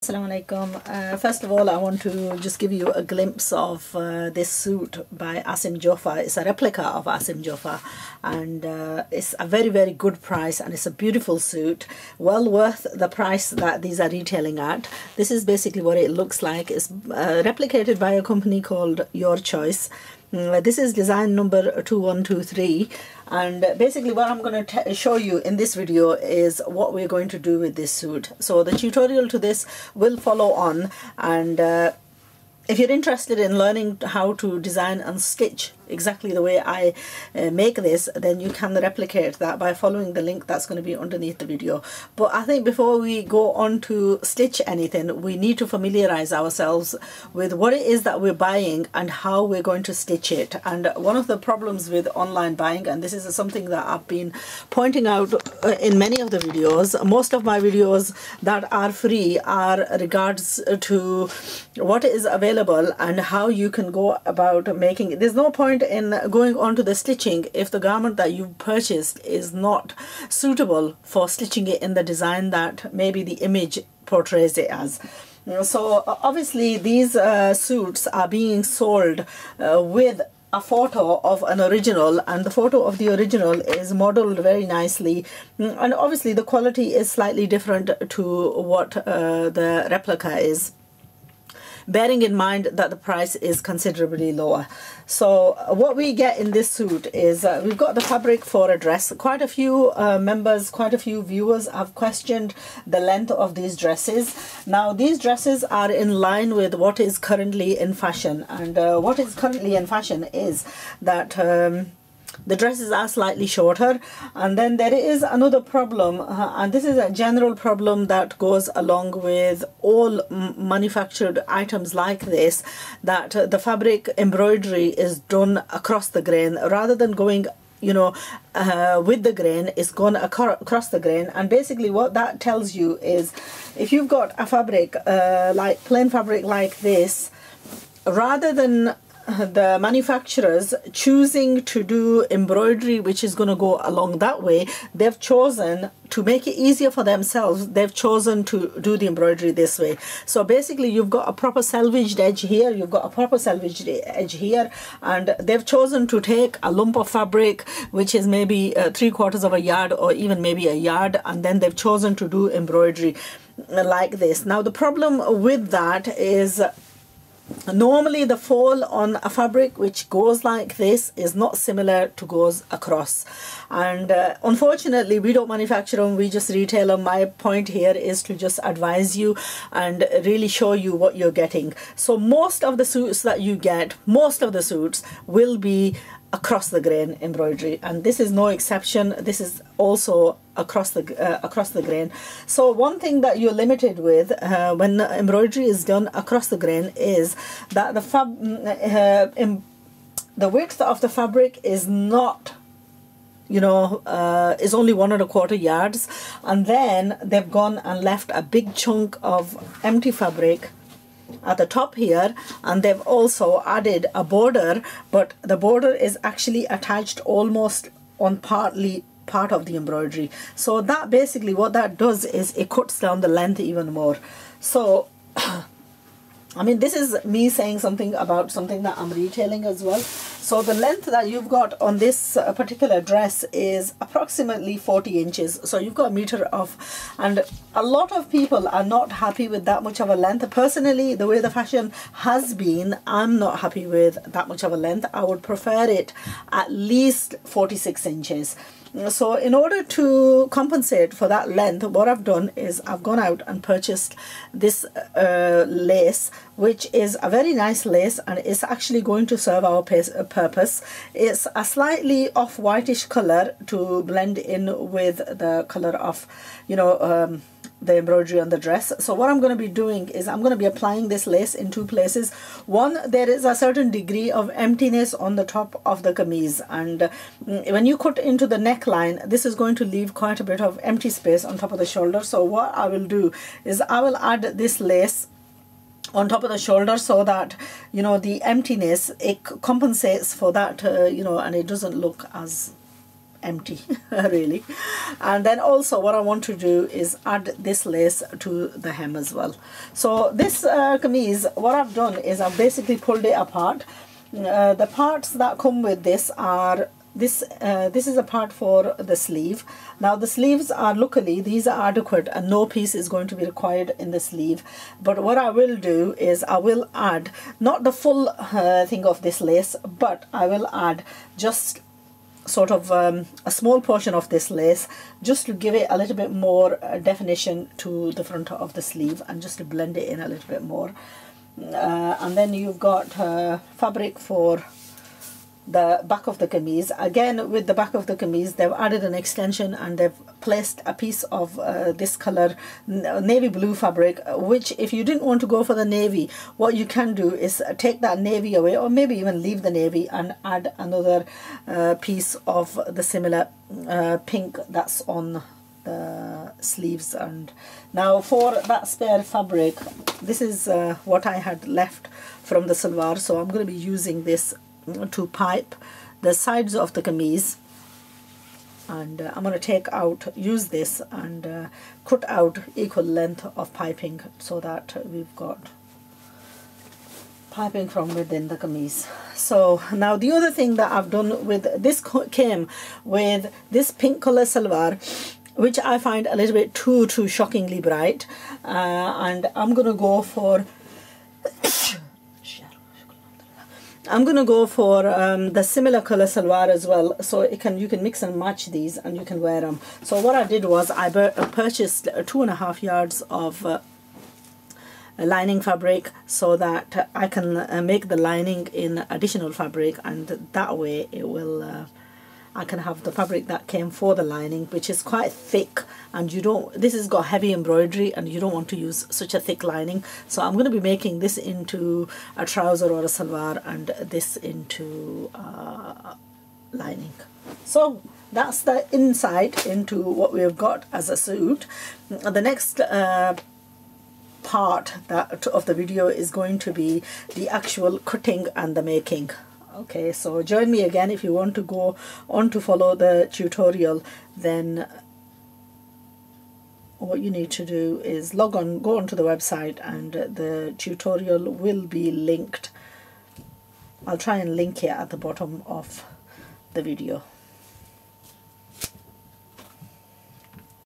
Assalamu alaikum. First of all, I want to just give you a glimpse of this suit by Asim Jofa. It's a replica of Asim Jofa, and it's a very good price, and it's a beautiful suit, well worth the price that these are retailing at. This is basically what it looks like. It's replicated by a company called Your Choice. This is design number 2123, and basically what I'm going to show you in this video is what we're going to do with this suit. So the tutorial to this will follow on, and if you're interested in learning how to design and stitch exactly the way I make this, then you can replicate that by following the link that's going to be underneath the video. But I think before we go on to stitch anything, we need to familiarize ourselves with what it is that we're buying and how we're going to stitch it. And one of the problems with online buying, and this is something that I've been pointing out in many of the videos, most of my videos that are free are regards to what is available and how you can go about making it. There's no point in going on to the stitching if the garment that you purchased is not suitable for stitching it in the design that maybe the image portrays it as. So obviously these suits are being sold with a photo of an original, and the photo of the original is modeled very nicely, and obviously the quality is slightly different to what the replica is, bearing in mind that the price is considerably lower. So what we get in this suit is we've got the fabric for a dress. Quite a few members, quite a few viewers have questioned the length of these dresses. Now these dresses are in line with what is currently in fashion, and what is currently in fashion is that the dresses are slightly shorter. And then there is another problem, and this is a general problem that goes along with all manufactured items like this, that the fabric embroidery is done across the grain rather than going with the grain. Is gone across the grain. And basically what that tells you is, if you've got a fabric like plain fabric like this, rather than the manufacturers choosing to do embroidery which is going to go along that way, they've chosen to make it easier for themselves. They've chosen to do the embroidery this way. So basically you've got a proper selvaged edge here, you've got a proper selvaged edge here, and they've chosen to take a lump of fabric which is maybe 3/4 of a yard or even maybe a yard, and then they've chosen to do embroidery like this. Now the problem with that is, normally the fall on a fabric which goes like this is not similar to goes across, and unfortunately we don't manufacture them, we just retail them. My point here is to just advise you and really show you what you're getting. So most of the suits that you get, most of the suits will be across the grain embroidery, and this is no exception. This is also across the grain. So one thing that you're limited with when the embroidery is done across the grain is that the width of the fabric is not, is only 1¼ yards, and then they've gone and left a big chunk of empty fabric at the top here, and they've also added a border, but the border is actually attached almost on part of the embroidery. So that basically what that does is it cuts down the length even more. So I mean, this is me saying something about something that I'm retailing as well. So the length that you've got on this particular dress is approximately 40 inches. So you've got a meter off, and a lot of people are not happy with that much of a length. Personally, the way the fashion has been, I'm not happy with that much of a length. I would prefer it at least 46 inches. So in order to compensate for that length, what I've done is I've gone out and purchased this lace, which is a very nice lace, and it's actually going to serve our purpose. It's a slightly off whitish color to blend in with the color of the embroidery on the dress. So what I'm going to be doing is I'm going to be applying this lace in two places. One, there is a certain degree of emptiness on the top of the kameez, and when you cut into the neckline, this is going to leave quite a bit of empty space on top of the shoulder. So what I will do is I will add this lace on top of the shoulder so that the emptiness, it compensates for that, and it doesn't look as empty really. And then also what I want to do is add this lace to the hem as well. So this kameez, what I've done is I've basically pulled it apart. The parts that come with this are this is a part for the sleeve. Now the sleeves are, luckily these are adequate and no piece is going to be required in the sleeve. But what I will do is I will add not the full thing of this lace, but I will add just sort of a small portion of this lace, just to give it a little bit more definition to the front of the sleeve, and just to blend it in a little bit more. And then you've got fabric for the back of the kameez. Again, with the back of the kameez, they've added an extension and they've placed a piece of this color navy blue fabric, which if you didn't want to go for the navy, what you can do is take that navy away, or maybe even leave the navy and add another piece of the similar pink that's on the sleeves. And now for that spare fabric, this is what I had left from the salwar, so I'm going to be using this to pipe the sides of the kameez. And I'm going to use this and cut out equal length of piping, so that we've got piping from within the kameez. So now the other thing that I've done with this came with this pink color salwar, which I find a little bit too shockingly bright, and I'm going to go for the similar color salwar as well, so you can mix and match these and you can wear them. So what I did was I purchased 2.5 yards of lining fabric, so that I can make the lining in additional fabric, and that way it will I can have the fabric that came for the lining, which is quite thick, and this has got heavy embroidery and you don't want to use such a thick lining. So I'm going to be making this into a trouser or a salwar, and this into lining. So that's the insight into what we've got as a suit. The next part of the video is going to be the actual cutting and the making. Okay, so join me again if you want to go on to follow the tutorial. Then what you need to do is go onto the website, and the tutorial will be linked. I'll try and link it at the bottom of the video.